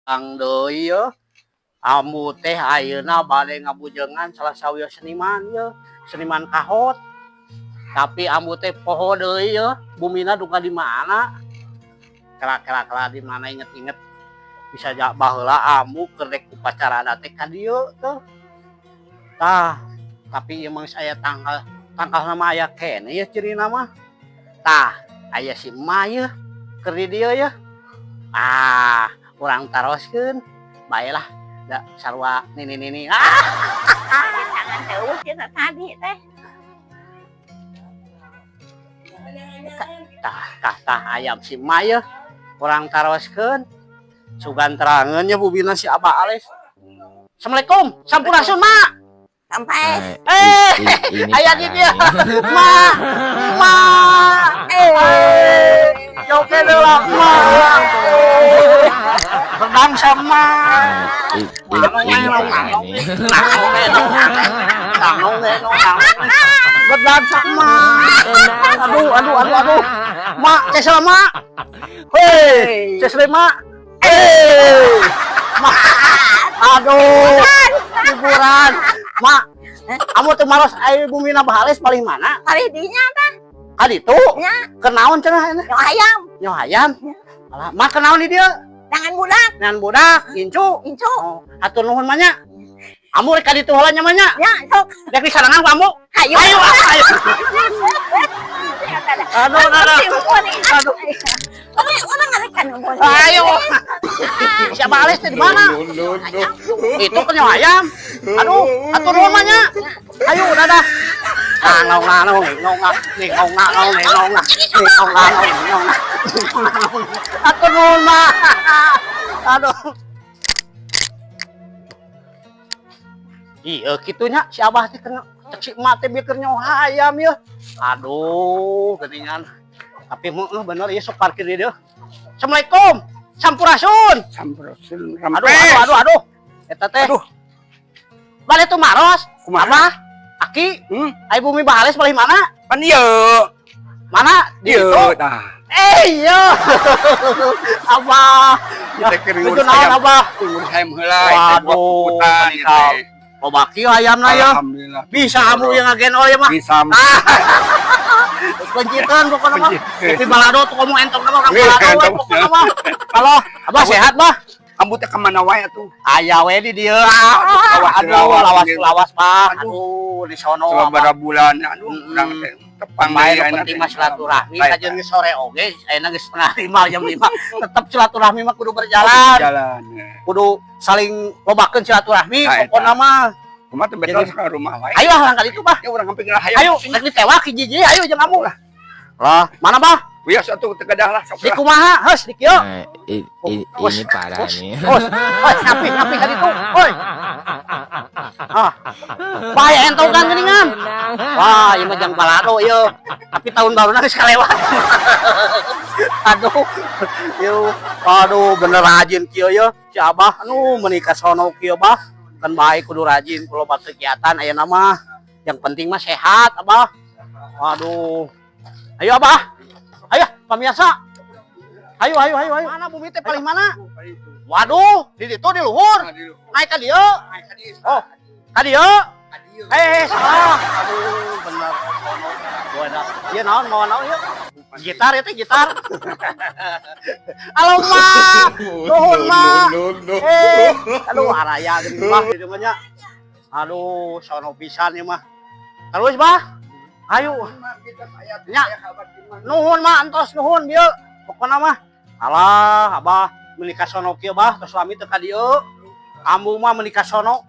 Ang deui yeuh. Ambu teh ayeuna bade ngabujengan salah sawiyo seniman yeuh, seniman kahot. Tapi ambu teh poho deui yeuh, bumina duka di mana? Kela di mana inget-inget bisa baheula ambu keur rek upacara teh ka dieu teh. Tah, tapi emang saya tanggal nama aya kene ya cirina mah. Tah, aya si emak yeuh keur di dieu yeuh. Urang taroskeun. Baelah. Da sarua nini. Jangan jauh kita tadi teh. Tah ayam si Maya urang taroskeun sugan terangeun nya bubina si Abah Ales. Assalamualaikum, sampurasun Mak. Sampai Aya di dia. Mak. Joke deulak Mak. Berdang sama. Berdang sama. Aduh. Mak, cesel Mak. Hei, cesel Mak. Mak. Aduh. Hiburan. Mak, kamu teu maros aya bumina Bahales paling mana? Paling dinya tah. Ka ditu? Nya. Kenaon cenah ini? Nyo ayam. Ayam. Alah, Mak kenaon di dieu? Dengan budak, incu. Oh, hatur nuhun mah nya. Amu rek ka ditu heula nya mah nya. Ya, sok. Rek disarangan ku amu. Ayo. Aduh. Orang ngarekan ngomong. Ayo. Siapa Ales teh di mana? Itu kan nyawa ayam. Aduh, hatur nuhun mah nya. Ayo dadah. Ngong. Hatur nuhun mah. Aduh. Iya kitunya si Abah teh kena cek si emak teh bieu nyawa ayam ya. Aduh, geuningan. Tapi bener ya sok parkir di dieu. Assalamualaikum. Sampurasun. Aduh. Eta teh. Bade tuh maros. Kumaha? Aki. Ai bumi Bahales paling mana? Pan ieu. Mana? Dieu tah. Iya. Abah. Kita keur naon Abah? Ngurus hayam heula. Waduh. Loba kieu ayamna ya. Alhamdulillah. Bisa amu yang ngagen ya mah. Bisa. Pencitan pokoknya mah. Tapi balado tuh kamu entong nama orang balado pokoknya mah. Kalau Abah sehat bah. Ambu teh ka mana wae atuh? Aya we di dieu. Aduh lawas Pak. Aduh di sono. Sabaraha bulan aduh urang teh tepang bae penting mah silaturahmi ajeun geus sore oge ayeuna geus 4:30 jam 5 tetep silaturahmi mah kudu berjalan. Kudu saling lobakeun silaturahmi pokona mah. Kumaha teh betul ka rumah wae. Ayo langkah itu bah. Ya urang hampir hayam. Ayo rek ditewak hiji-hiji ayo jeung kamu lah. Lah, mana bah? Wios atuh teu gadah lah sok. Di kumaha? Heus di kieu. Ini parah nih. Ngapi ka ditu. Oi. Bae entogan geuningan. Wah, ieu mah jang balado ieu. Tapi tahun baruna geus kalewat. Aduh, bener rajin kieu ye. Si Abah anu menikah sono kieu bah. Kan bae kudu rajin kulo bak kegiatan ayeuna mah. Yang penting mah sehat, Abah. Waduh. Ayo Abah. Ayo pemirsa. Ayo. Mana bumi teh paling mana? Waduh, di ditu di luhur. Naik ka dieu. Oh, ka dieu. Salah. Aduh, bener. Ieu naon mau naon ieu? Gitar ya teh gitar. Halo Mak. Nuhun Mak. Aduh araya geuning Bah di dieu nya. Aduh, sono pisan ieu mah. Terus Bah. Ayo. Nya. Nuhun Mak, entos nuhun bieu. Pokona mah alah Abah menikah sono kieu bah tos lami teu ka dieu. Ambu mah menikah sono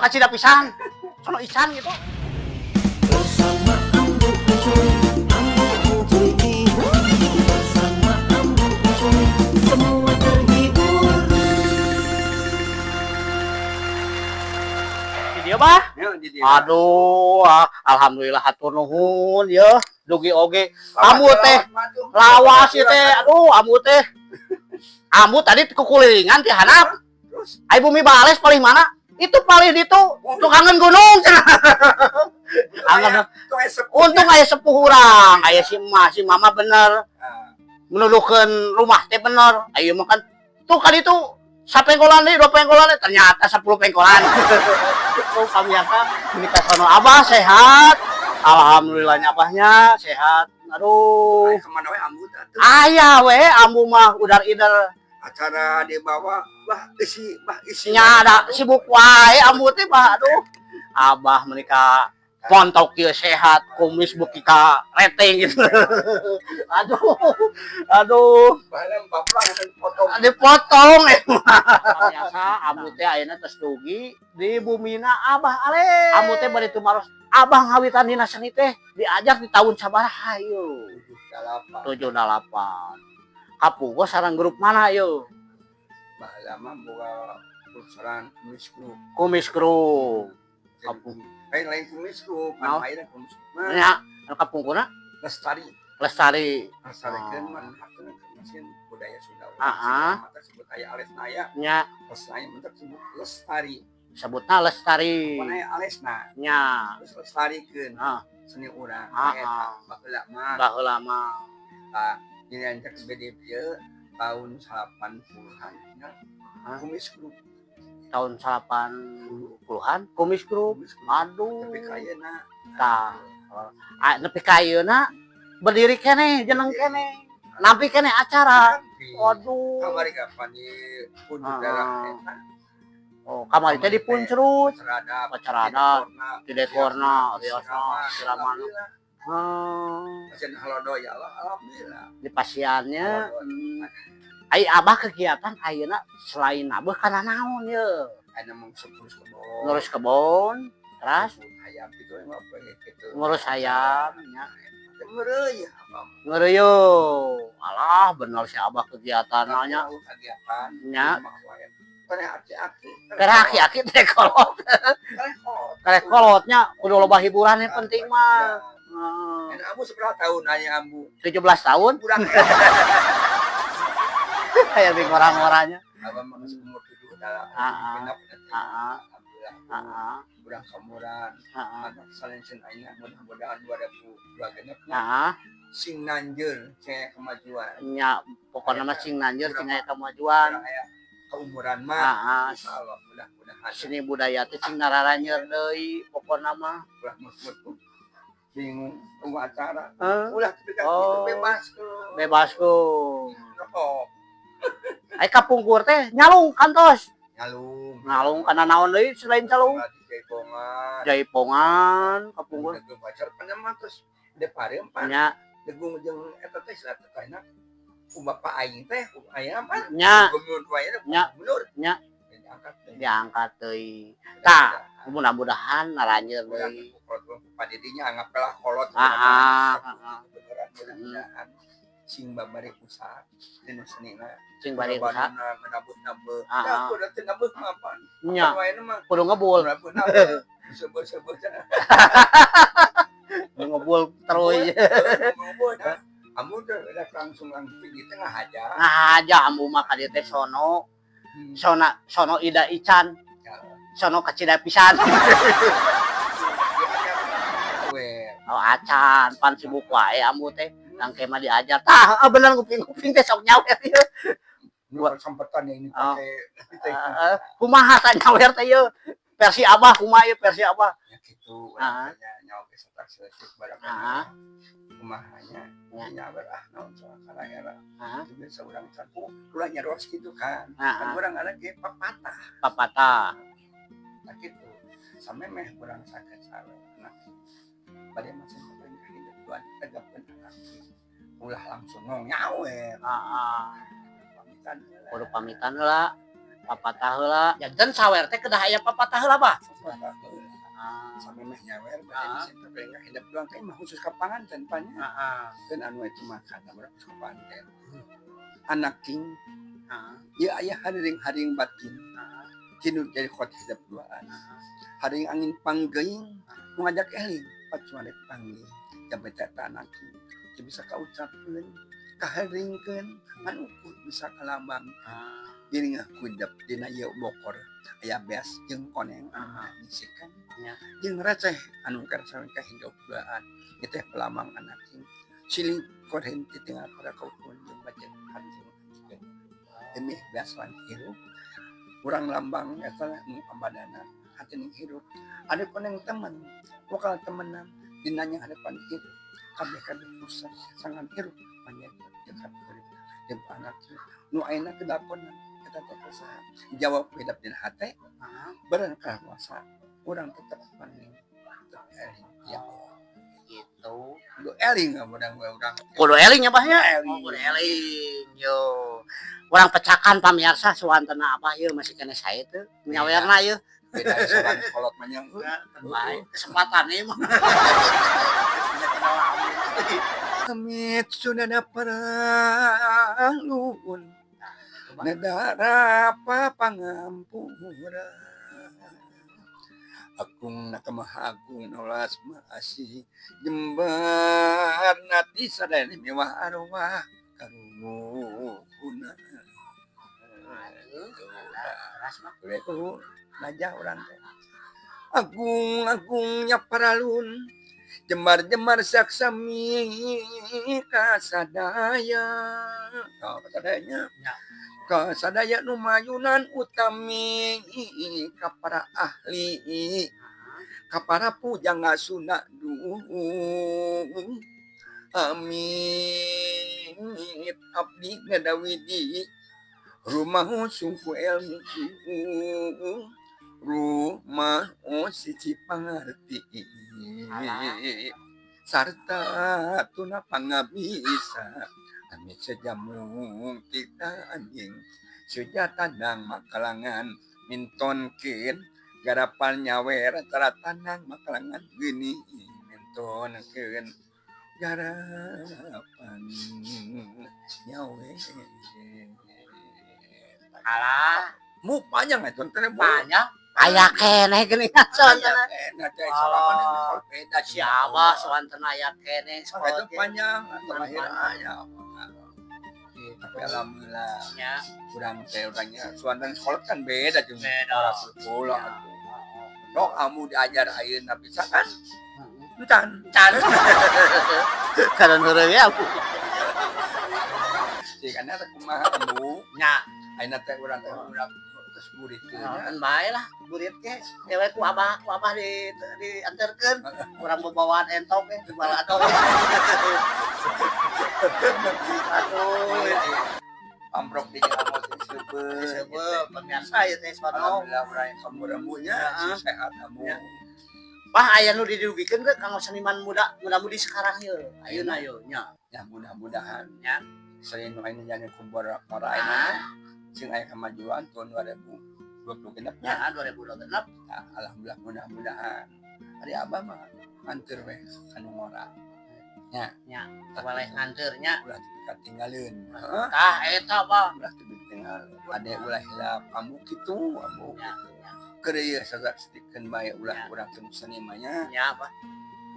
kacida pisan. Sono ican gitu. Bersama Ambu Cuy bersama Ambu Cuy semua terhibur. Di dieu bah? Aduh, alhamdulillah hatur nuhun ya. Dugi oge. Ambu teh lawas ieu teh. Aduh, ambu teh. Ambu tadi kukulingan ti handap. Ai bumi Bahales paling mana? Itu paling ditu tukangan gunung cenah. Untung aya sepuh urang, aya si emak, si mama bener. menuduhkeun rumah teh bener. Ayo makan tuh kali itu sapengkolan deui 2 pengkolan deui ternyata 10 pengkolan. Tuh kamiata menikah sono Abah sehat. Alhamdulillahnya Abahnya sehat. Aduh. Ay, kemana we ambu teh atuh. Aya we ambu mah udar-idar Acara di bawah bah isi nya ada sibuk wae ambu teh bah aduh. Abah menikah pontok kieu sehat, kumis beuki ka reteng gitu. Aduh. baheula baplang potong. Dipotong biasa ambu teh ayeuna tos dugi di bumina Abah ale. Ambu teh bari tumaros Abah ngawitan dina seni teh diajak di tahun sabaraha hayu. 78. Kapunggo sareng grup mana yo? Baheula mah boga perusahaan kumis group. Kumis Group. Kapung. Lain kumis group, Naon? lain kumis group. Nya kapungguna Lestari. Lestari. Lestarikan mah hakeun mesin budaya Sunda. Heeh. Sebut aya Alesnaya, Nya Lestari mentek sebut Lestari. sebutna Lestari. Pokona aya Alesna. Nya Terus lestarikan Ah. seni urang Ah. baheula mah baheula mah dilanjak BDP tahun 80-an nya Ah. kumis group tahun 80-an Kumis Group. kumis group Aduh. tapi kayana Tah. Nepi ka ayeuna berdiri kene jeneng kene. Nampi kene acara. Waduh. kamari kapan di pun Ah. daerah eta Oh, kamari teh dipuncrut. Pacarada Pacarada, di dekorna, biasa, siraman. Mesin halodo ya Allah alhamdulillah Di pasiannya. Ai Abah kegiatan ayeuna selain Abah kana naon ye? ana mung sepuluh kebon Ngurus kebon, terus hayam gitu emang proyek gitu ngurus ayam nya. Mereuy Ngeureuyeuh. Alah bener si Abah kegiatanna nya. kegiatan Nya. Kare aki-aki Kere aki-aki teh kolot. Kere kolotnya kudu loba hiburannya penting mah. Dan ambu seberapa tahun nanya ambu 17 tahun kurang kayak di orang-orangnya. abang mah masih umur 7 dah Ah, genap alhamdulillah Heeh. kurang kamuran Heeh. anak salin aina mudah-mudahan 2002 genep Heeh. sing nanjeur saya kemajuan Nya pokoknya mah sing nanjeur sing aya kemajuan. kurang aya keumuran mah Heeh. insyaallah mudah-mudahan Seni budaya teh cing nararanyeur deui pokona mah. ulah mut-mut bingung tunggu acara Heuh. ulah tapi kan Oh. itu bebas Bebas ku. rokok Ai kapungkur teh nyalung kantos. nyalung Ngalung kana naon deui selain calung? di jaipongan Jaipongan kapungkur. Degung pacar panjang terus depare empat Nya degung jeung eta teh sila teh kana ku bapak aing teh ku aya apa nya gubernur wae Nya. gubernur Nya. diangkat teh diangkat deui. Tah, mudah-mudahan naranjeur deui. padidinya anggaplah kolot mudah-mudahan sing babari usaha dina senina Sing bari usaha. menabut-nabut Ah, ya ah. aku udah nabut mah apa Nya wae mah kudu ngebul. nabut-nabut sebut-sebut Ngebul terus. kamu udah langsung di tengah aja Nah, aja ambu mah ka dieu teh sono. Sono Ida Ican. Sono kacida pisan. Oh, acan pan sibuk wae ambu teh. Nangke mah diajar. Tah, bener kuping-kuping teh sok nyawer ieu. buat kesempatan yang ini Oh. pakai Kumaha tah nyawer teh ieu? Versi Abah kumaha ieu versi Abah? ya gitu Ah. nyawa kesetak selesai barang Ah. kumahanya Ya. nyawa naon soal era Ah. itu biasa orang campur ulah nyaros gitu kan Ah. kan orang ada ge papatah Papatah. nah gitu sampai meh orang sakit sawe anak pada masih paling hidup tuan tegapkeun anak ulah langsung nyawer Heeh. pamitan Kudu pamitan heula. Papatah heula. Janten sawer teh kedah aya papatah heula, Bah. sampai meh nyawer Ah. pada masih paling hidup doang kan mah khusus kapangan tanpanya Heeh. dan anu itu makan berapa panten anak king Heeh. ya ayah haring batin kinu jadi khot hidup duaan haring angin panggeing ngajak eling pacuan panggil sampai tata anak king dia bisa kaucapkeun kaharingkeun anu bisa kalambang diri ngakudep dina ieu bokor aya beas jeung koneng anu ngisikan Ya. jeung receh anu karasa ka hidup duaan itu pelamang anak king Silih korente tinggal pada kau pun yang baca hati demi biasan hirup kurang lambang ya salah ambadana hati ning hirup ada koneng teman wakal temenan dinanya hadapan hirup kabeh pusat sangan hirup banyak dekat dem anak nu ayeuna kedaponan eta teh kusaha jawab bedap dina hate beren kuasa urang tetep paning ya Gitu. lu eling urang Kudu eling ya Abah nya. Oh, kudu eling. Yo. Urang pecakan pamirsa suantena Abah ye masih kena sae teu nyawerna ye. beda seorang kolot manyang Baik, kesempatan ieu mah. Amit sunana paraluun Nedara papangampura Agung nakamahagung nolas masih jembar nati sadaya mewah arwah karuna Leku najah urang teh Agung-agungnya paralun jemar-jemar saksami kasadaya kasadayanya kasadaya numayunan utami ka para ahli ka para pujang ngasuna amin abdi ngadawidi rumah sungku ilmu rumah siji pangerti sarta tuna pangabisa amit sejamung kita anjing sujata nang makalangan mintonkeun garapan nyawer tara tanang makalangan geni mintonkeun garapan nyawer Alah, mu panjang itu teh banyak. Aya keneh geuning soantena. Oh, beda Si Abah soantena aya keneh itu sekolah panjang atau lahir aja. Tapi alhamdulillah nya. kurang teh orangnya suandan sekolah kan beda jeung Beda. sekolah atuh. Dok kamu diajar ayeuna bisa kan? Encan. Can. Karena heureuy ya. Si kana teh kumaha kamu? Nya. Ayeuna teh urang teh urang geus murid teh nya. Kan bae lah murid ge. Dewe ku Abah dianterkeun. Urang babawaan entok di bala atuh. Aduh. Ambrok di jalan Sebab pemirsa ieu teh sono. Alhamdulillah urang kamu rembunya Heeh. sehat kamu. Ya. Pah aya nu didugikeun ge kanggo seniman muda-mudi sekarang ieu. Ayeuna ieu nya. Ya mudah-mudahan Ya. selain nu aya jadi kumpul para ayeuna sing aya kemajuan tahun 2026 nya. Ya 2026. Nah, alhamdulillah mudah-mudahan hari abah mah nganter we kanu ngora. Nya, boleh nganteur nya. Ulah ketinggalin. Heeh. Tah eta Bang. Ulah ditinggal. Ade ulah hilap kamu kitu, abu. Ya. Kereu saged sedikeun bae ulah Ya. urang teu sanimanya, Nya apa?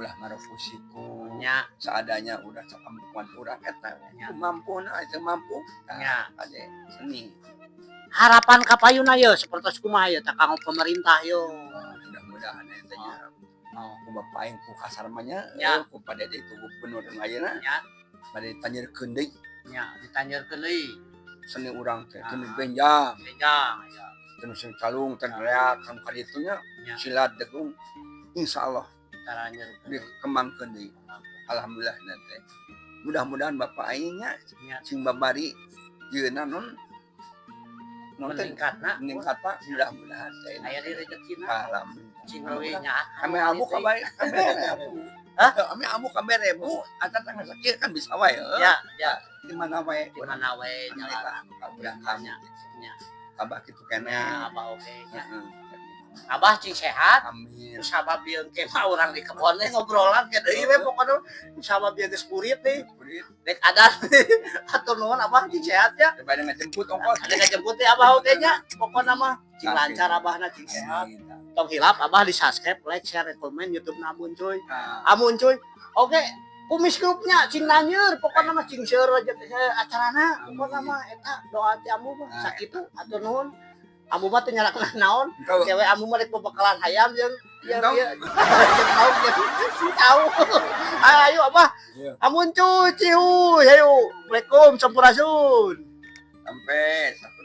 ulah ngarefusiku. Nya. Seadanya udah sakampuan urang eta. Ya. Mampu na aya mampu. Ya. Ade seni. Harapan ka payuna ieu sapertos kumaha ieu tah kanggo pemerintah ieu. Mudah-mudahan eta nya. Oh. Ku bapaing ku kasar mah nya, Ya. ku pada itu gubernur ayeuna. Nya, Bade tanyeurkeun deui nya ditanyeurkeun deui. seni urang teh teu Ah. benjang, Bejang ya. teu sing calung, teu reak kan kaditunya Ya. silat degung. Insyaallah Taranyeurkeun. dikembangkeun deui. Alhamdulillah nanti. Mudah-mudahan bapak aing nya Nya sing babari yeuna non teh meningkatna. meningkatna mudah-mudahan teh. Aya di rezekina. Alhamdulillah. Cing leuwih nya. Kami abu kabae kabere. Hah? Kami abu kabere bu, ata tangga sakit kan bisa wae. Ya, ya. Di mana wae. Di mana we Nya jalan. kaburan kami. Nya. Kabah kitu keneh. Nya Abah oge nya. Heeh. Abah cing sehat. Amin. Sabab bieu ke mah urang di kebon we ngobrolan ke deui we pokona sabab bieu geus purit nih. Dek ada atuh nuhun Abah cing sehat ya. Daripada ngejemput ongkos. Ada ngajemput ya Abah oge nya. Pokona mah cing lancar Abahna cing sehat. Tong hilap Abah di subscribe, like, share, komen YouTube na Amun cuy. Amun cuy. Oke, kumis grupnya cing nanyeur pokona mah cing seur aja acarana. Pokona mah eta doa ti amu mah sakitu atuh nuhun. Amu mah teu nyarakna naon. Engkau Cewek amu mah rek pebekalan hayam jeung Engkau. tahu. Ayo Abah. Iya. Amun cuci, ayo. Assalamualaikum, sampurasun. sampai satu